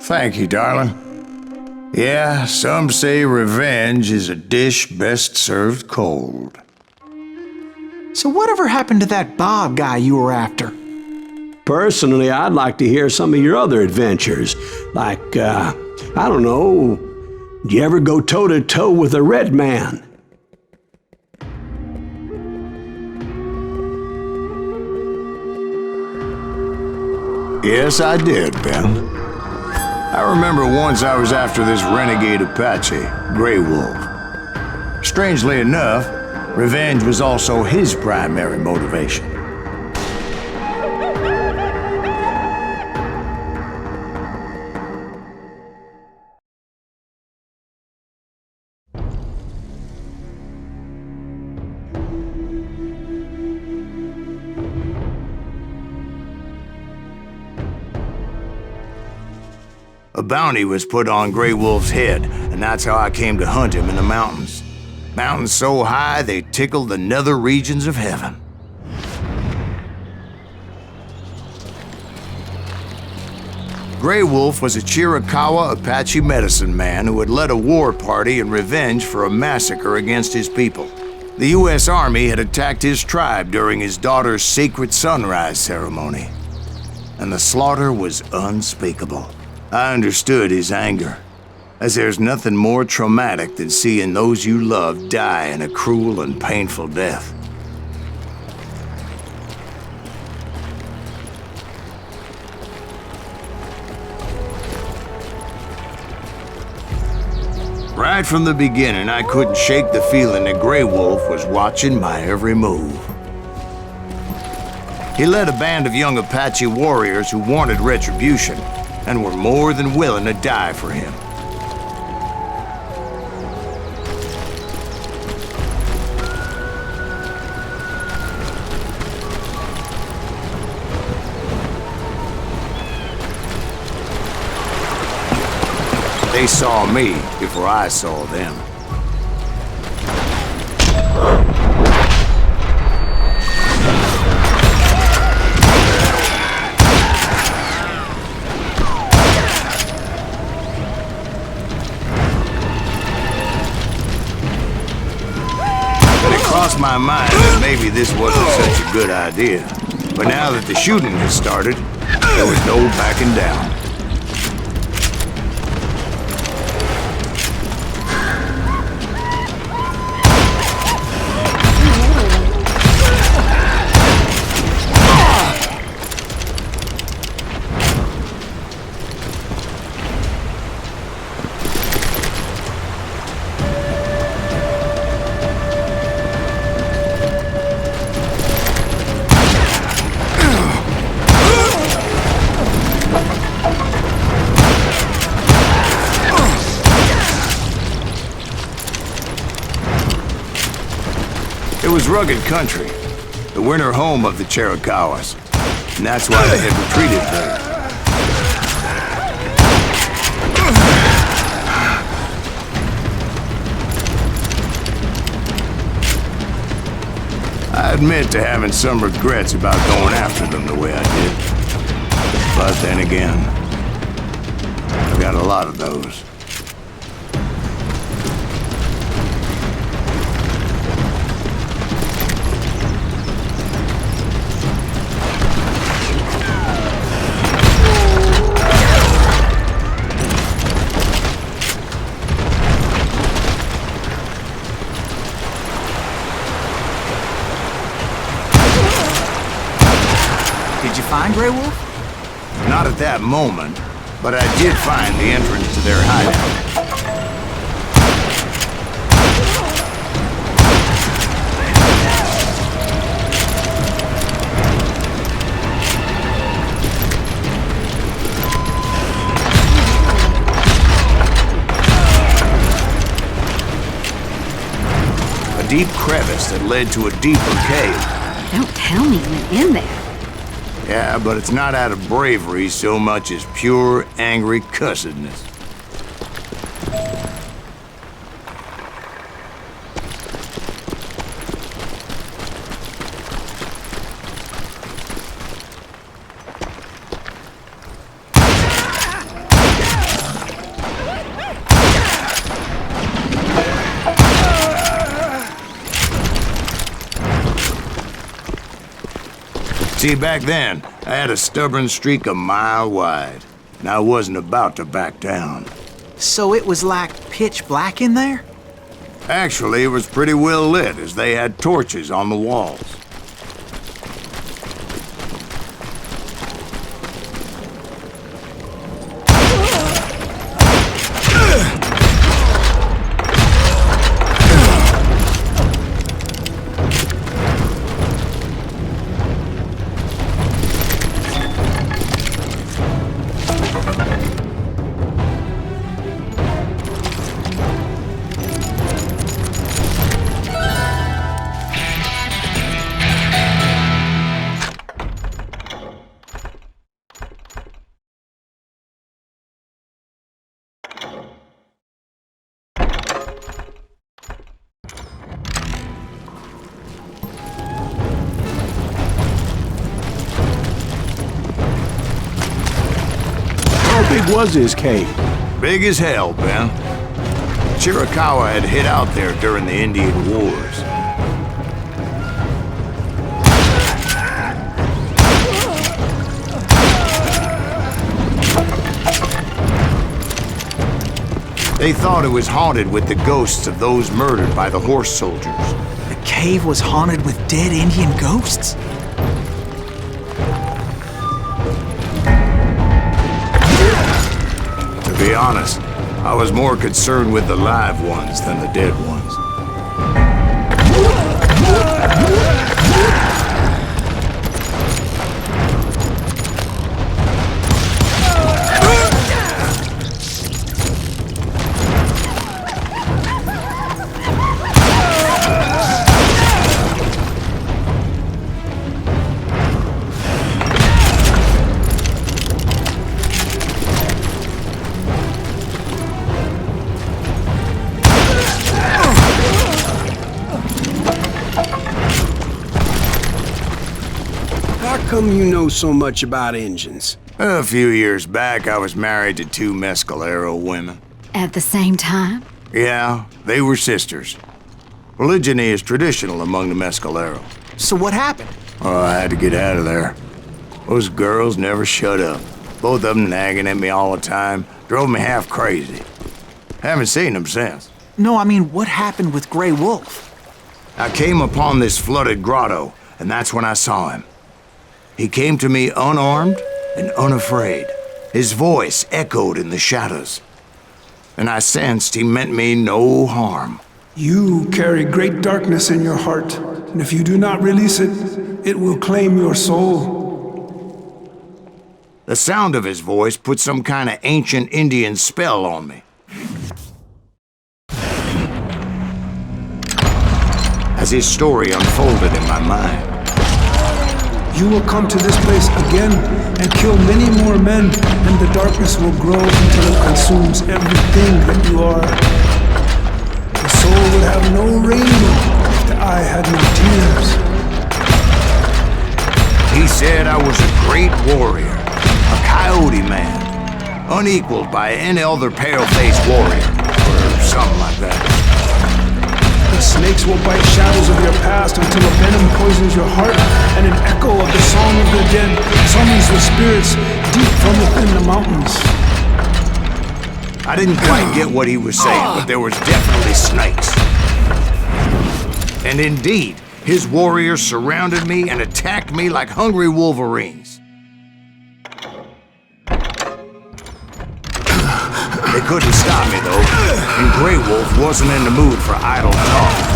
Thank you, darling. Yeah, some say revenge is a dish best served cold. So whatever happened to that Bob guy you were after? Personally, I'd like to hear some of your other adventures. Like, I don't know, did you ever go toe-to-toe with a red man? Yes, I did, Ben. I remember once I was after this renegade Apache, Grey Wolf. Strangely enough, revenge was also his primary motivation. A bounty was put on Grey Wolf's head, and that's how I came to hunt him in the mountains. Mountains so high they tickled the nether regions of heaven. Grey Wolf was a Chiricahua Apache medicine man who had led a war party in revenge for a massacre against his people. The U.S. Army had attacked his tribe during his daughter's sacred sunrise ceremony, and the slaughter was unspeakable. I understood his anger, as there's nothing more traumatic than seeing those you love die in a cruel and painful death. Right from the beginning, I couldn't shake the feeling that Grey Wolf was watching my every move. He led a band of young Apache warriors who wanted retribution, and were more than willing to die for him. They saw me before I saw them. Crossed my mind that maybe this wasn't such a good idea. But now that the shooting has started, there was no backing down. It was rugged country, the winter home of the Chiricahuas, and that's why they had retreated there. I admit to having some regrets about going after them the way I did. But then again, I've got a lot of those. Did you find Grey Wolf? Not at that moment, but I did find the entrance to their hideout. A deep crevice that led to a deeper cave. Don't tell me you went in there. Yeah, but it's not out of bravery so much as pure, angry cussedness. See, back then, I had a stubborn streak a mile wide, and I wasn't about to back down. So it was like pitch black in there? Actually, it was pretty well lit, as they had torches on the walls. How big was his cave? Big as hell, Ben. Chiricahua had hid out there during the Indian Wars. They thought it was haunted with the ghosts of those murdered by the horse soldiers. The cave was haunted with dead Indian ghosts? To be honest, I was more concerned with the live ones than the dead ones. How come you know so much about engines? A few years back, I was married to two Mescalero women. At the same time? Yeah, they were sisters. Polygyny is traditional among the Mescalero. So what happened? Oh, I had to get out of there. Those girls never shut up. Both of them nagging at me all the time. Drove me half crazy. Haven't seen them since. No, I mean, what happened with Grey Wolf? I came upon this flooded grotto, and that's when I saw him. He came to me unarmed and unafraid. His voice echoed in the shadows. And I sensed he meant me no harm. You carry great darkness in your heart, and if you do not release it, it will claim your soul. The sound of his voice put some kind of ancient Indian spell on me. As his story unfolded in my mind, You will come to this place again and kill many more men, and the darkness will grow until it consumes everything that you are. The soul would have no rainbow if the eye had no tears. he said I was a great warrior, a coyote man, unequaled by any other pale-faced warrior, or something like that. The snakes will bite shadows of your past until a venom poisons your heart, and an echo of the song of the dead summons the spirits deep from within the mountains. I didn't quite get what he was saying, but there was definitely snakes. And indeed, his warriors surrounded me and attacked me like hungry wolverines. They couldn't stop me, though, and Grey Wolf wasn't in the mood for idle talk.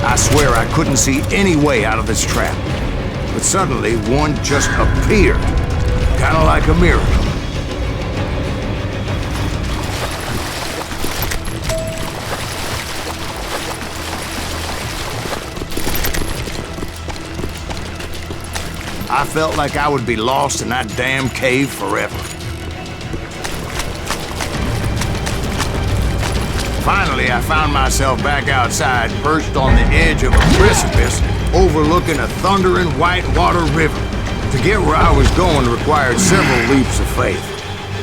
I swear I couldn't see any way out of this trap. But suddenly, one just appeared. Kind of like a miracle. I felt like I would be lost in that damn cave forever. Finally, I found myself back outside, perched on the edge of a precipice, overlooking a thundering whitewater river. To get where I was going required several leaps of faith,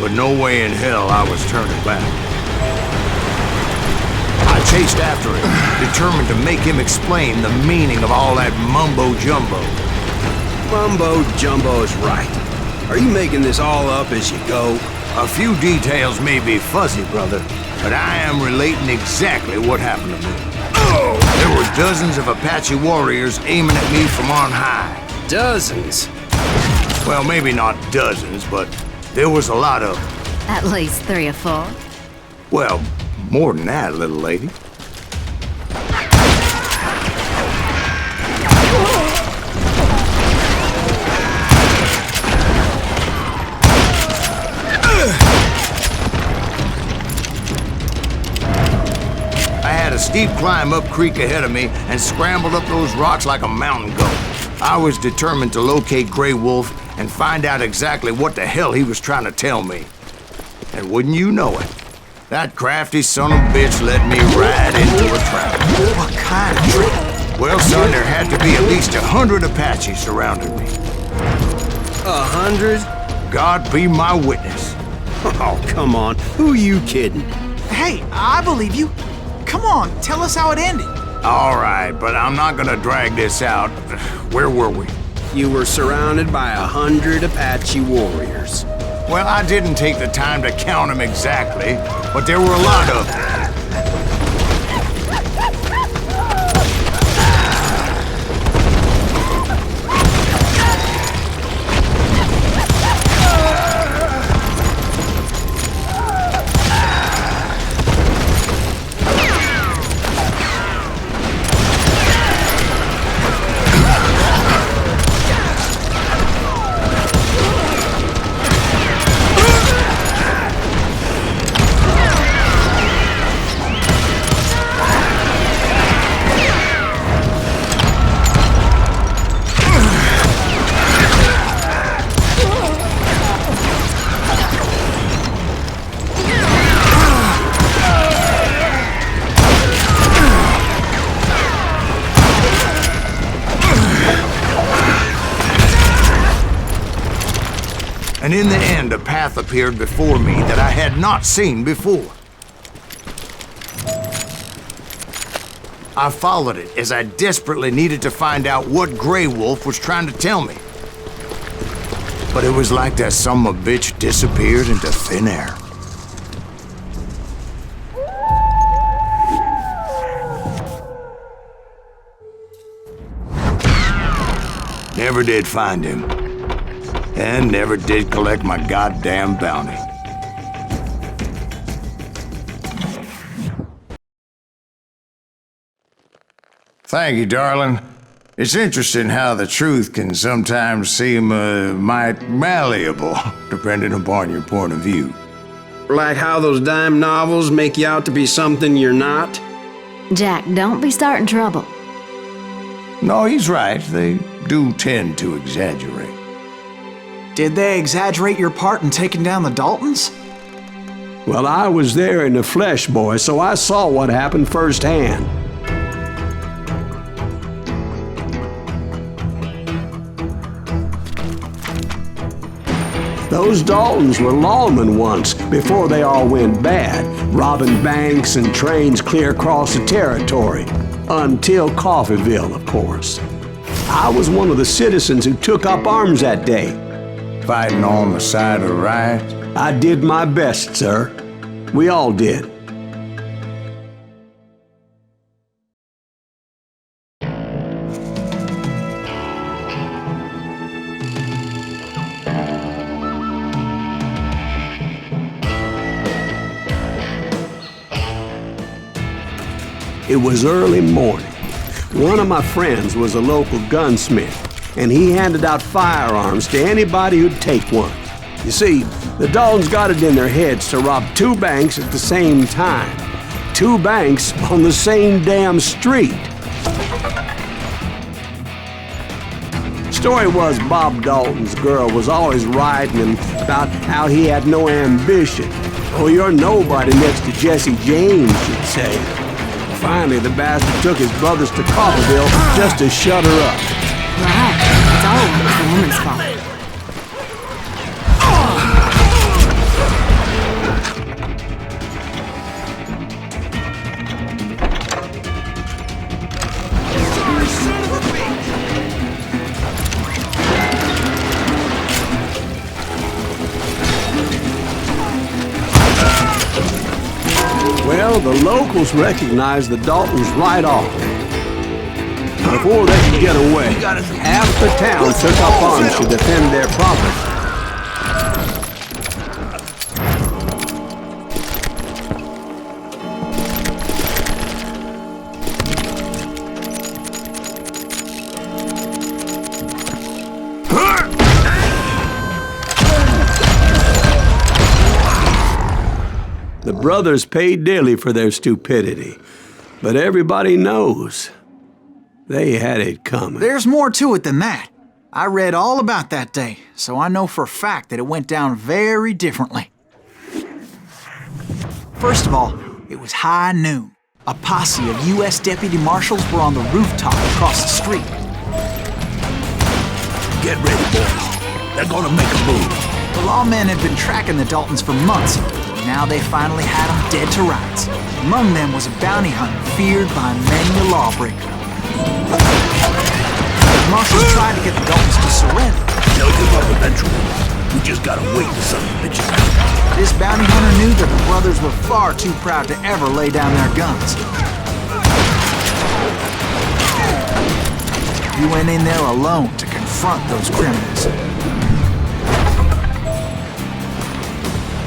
but no way in hell I was turning back. I chased after him, determined to make him explain the meaning of all that mumbo-jumbo. Mumbo-jumbo is right. Are you making this all up as you go? A few details may be fuzzy, brother, but I am relating exactly what happened to me. There were dozens of Apache warriors aiming at me from on high. Dozens? Well, maybe not dozens, but there was a lot of them. At least 3 or 4. Well, more than that, little lady. I had a steep climb up creek ahead of me and scrambled up those rocks like a mountain goat. I was determined to locate Grey Wolf and find out exactly what the hell he was trying to tell me. And wouldn't you know it, that crafty son of a bitch led me right into a trap. What kind of trap? Well, son, there had to be at least 100 Apaches surrounding me. 100? God be my witness. Oh, come on. Who are you kidding? Hey, I believe you. Come on, tell us how it ended. All right, but I'm not gonna drag this out. Where were we? You were surrounded by 100 Apache warriors. Well, I didn't take the time to count them exactly, but there were a lot of them. And in the end, a path appeared before me that I had not seen before. I followed it as I desperately needed to find out what Grey Wolf was trying to tell me. But it was like that son of a bitch disappeared into thin air. Never did find him. And never did collect my goddamn bounty. Thank you, darling. It's interesting how the truth can sometimes seem might malleable, depending upon your point of view. Like how those dime novels make you out to be something you're not? Jack, don't be starting trouble. No, he's right. They do tend to exaggerate. Did they exaggerate your part in taking down the Daltons? Well, I was there in the flesh, boy, so I saw what happened firsthand. Those Daltons were lawmen once, before they all went bad, robbing banks and trains clear across the territory. Until Coffeeville, of course. I was one of the citizens who took up arms that day. Fighting on the side of the riot? I did my best, sir. We all did. It was early morning. One of my friends was a local gunsmith, and he handed out firearms to anybody who'd take one. You see, the Daltons got it in their heads to rob 2 banks at the same time. 2 banks on the same damn street. story was Bob Dalton's girl was always writing him about how he had no ambition. Oh, you're nobody next to Jesse James, she'd say. Finally, the bastard took his brothers to Coffeyville just to shut her up. Wow, it's all the woman's fault. Well, the locals recognized the Daltons right off. Before they could get away, half the town took up arms to defend their property. The brothers paid dearly for their stupidity, but everybody knows they had it coming. There's more to it than that. I read all about that day, so I know for a fact that it went down very differently. First of all, it was high noon. A posse of U.S. deputy marshals were on the rooftop across the street. Get ready, boys. They're gonna make a move. The lawmen had been tracking the Daltons for months, and now they finally had them dead to rights. Among them was a bounty hunter feared by many a lawbreaker. The marshals tried to get the Daltons to surrender. They'll give up eventually. We just gotta wait till some bitches out. This bounty hunter knew that the brothers were far too proud to ever lay down their guns. He went in there alone to confront those criminals.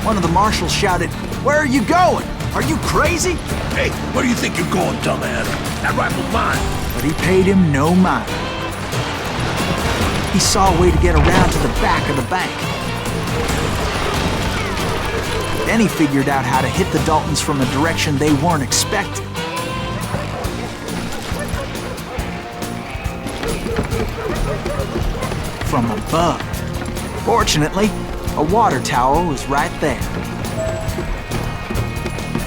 One of the marshals shouted, "Where are you going? Are you crazy?" Hey, where do you think you're going, dumbass? That rifle's mine. But he paid him no mind. He saw a way to get around to the back of the bank. Then he figured out how to hit the Daltons from a direction they weren't expecting. From above. Fortunately, a water tower was right there.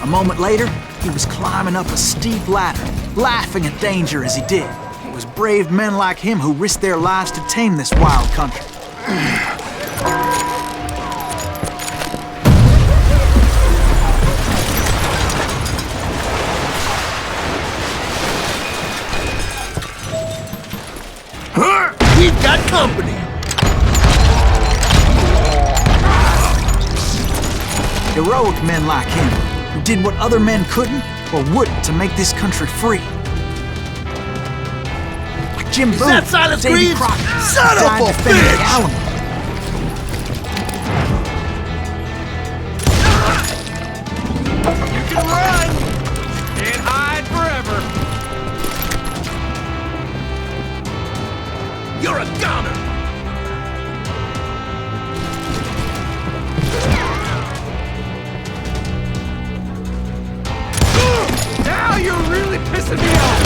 A moment later, he was climbing up a steep ladder, laughing at danger as he did. It was brave men like him who risked their lives to tame this wild country. We've got company. Heroic men like him, who did what other men couldn't or wouldn't to make this country free. Like Jim Boone, that Silas Davy Greaves? Crockett, Son of died a defending the bitch! Alamo. You can run! Can't hide forever! You're a goner. Now you're really pissing me off!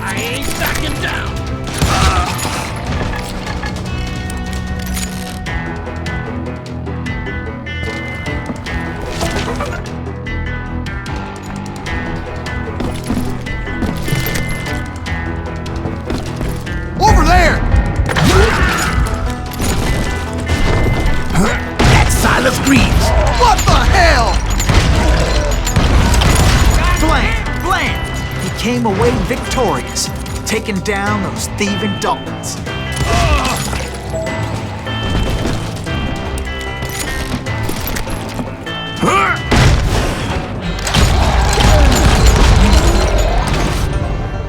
I ain't backing down. Over there! That's Silas Greaves. What the hell? Blam! Blam! He came away victorious, taking down those thieving Daltons.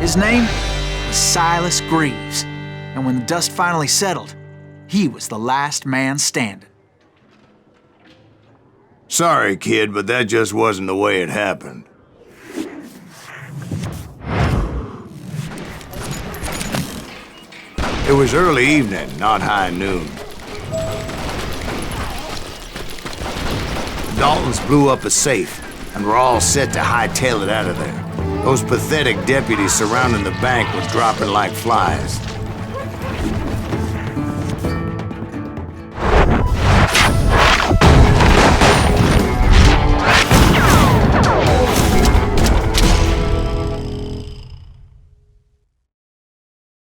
His name was Silas Greaves, and when the dust finally settled, he was the last man standing. Sorry, kid, but that just wasn't the way it happened. It was early evening, not high noon. The Daltons blew up a safe, and were all set to hightail it out of there. Those pathetic deputies surrounding the bank were dropping like flies.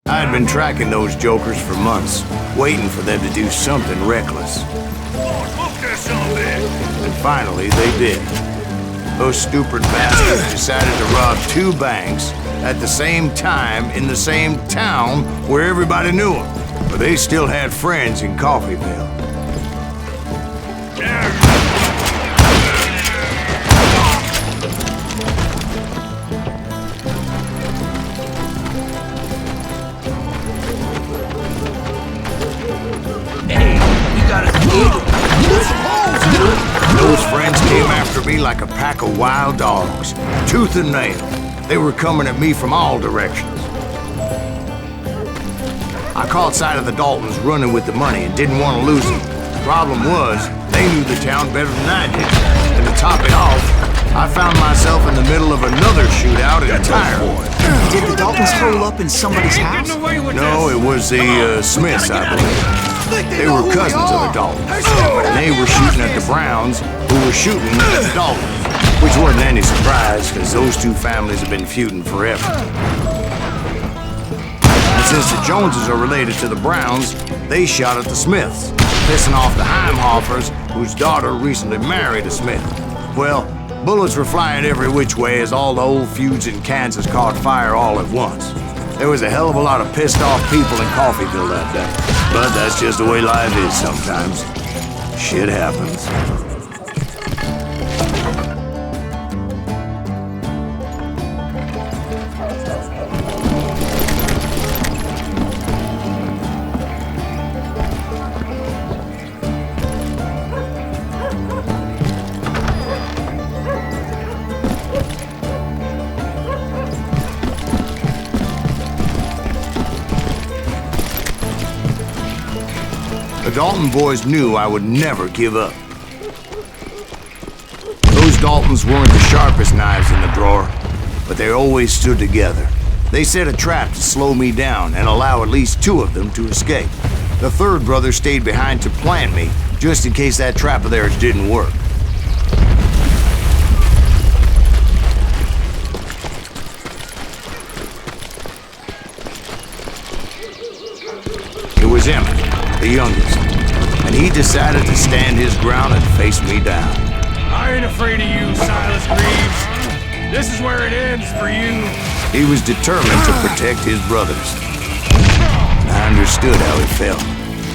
I had been tracking those jokers for months, waiting for them to do something reckless. And finally, they did. Those stupid bastards decided to rob 2 banks at the same time in the same town where everybody knew them. But they still had friends in Coffeyville. Those friends came after me like a pack of wild dogs, tooth and nail. They were coming at me from all directions. I caught sight of the Daltons running with the money and didn't want to lose them. Problem was, they knew the town better than I did. And to top it off, I found myself in the middle of another shootout entirely. Did the Daltons hole up in somebody's house? No, it was the Smiths, I believe. They were cousins of the Daltons, and they were shooting at the Browns, who were shooting at the Daltons, which wasn't any surprise, because those 2 families have been feuding forever. And since the Joneses are related to the Browns, they shot at the Smiths, pissing off the Heimhoffers, whose daughter recently married a Smith. Well, bullets were flying every which way as all the old feuds in Kansas caught fire all at once. There was a hell of a lot of pissed off people in Coffeyville that day. But that's just the way life is sometimes. Shit happens. The Dalton boys knew I would never give up. Those Daltons weren't the sharpest knives in the drawer, but they always stood together. They set a trap to slow me down and allow at least 2 of them to escape. The 3rd brother stayed behind to plant me, just in case that trap of theirs didn't work. It was Emmett, the youngest, and he decided to stand his ground and face me down. I ain't afraid of you, Silas Greaves. This is where it ends for you. He was determined to protect his brothers. And I understood how he felt.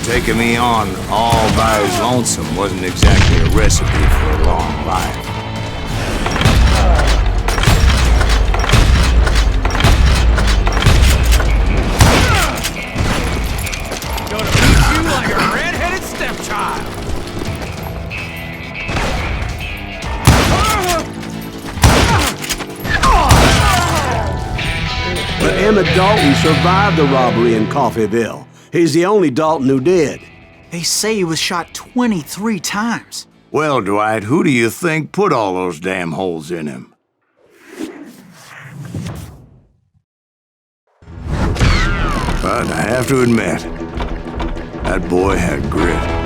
Taking me on all by his lonesome wasn't exactly a recipe for a long life. Gonna beat you like a red-headed stepchild. But Emmett Dalton survived the robbery in Coffeyville. He's the only Dalton who did. They say he was shot 23 times. Well, Dwight, who do you think put all those damn holes in him? But I have to admit, that boy had grit.